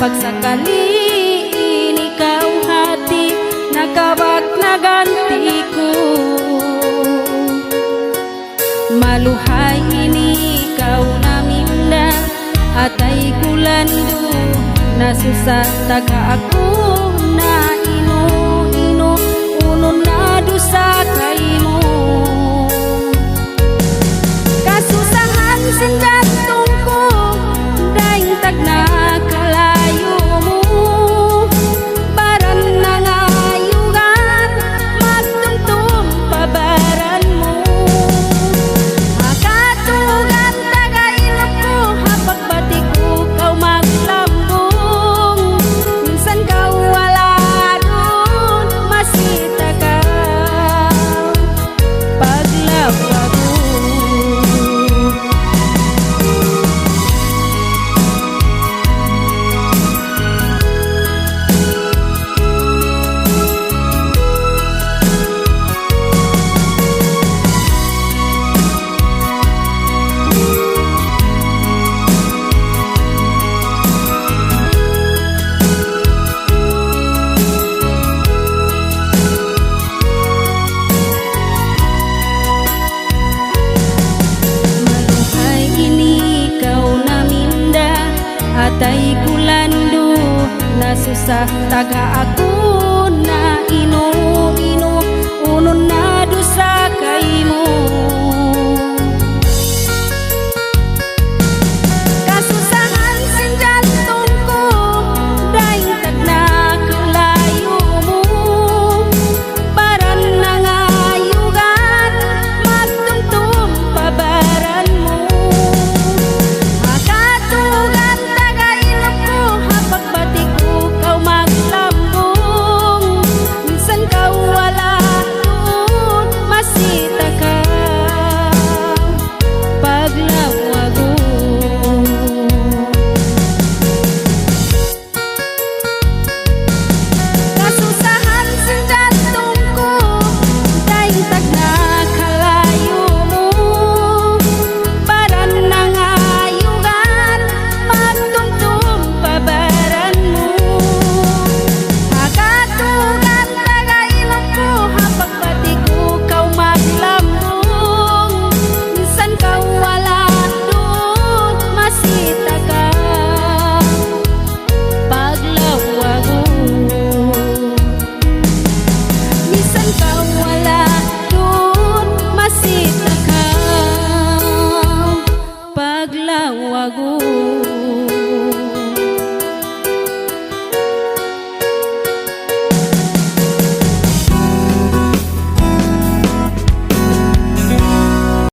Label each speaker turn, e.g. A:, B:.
A: pagsakaliin ikaw hati nakawag na ganti ko. Maluhay ini ikaw naminda atay kulando nasusat taga ako na ino unon na dusa kaimo. Kasusahan sindatong ko daing tagna kalayo mo baran na ngayugan magtungtong pabaran mo. Akatugan tagailap ko hapag batik ko kau maglambong minsan kau wala dun masita ka paglawa ko. Atay kulando nasusah taga ako na ino unon na dusa kaimo. Kasusahan sinjantong ko daing tagna kalayo mo baran na ngayugan magtungtong pabaran mo. Akatugan paglawago.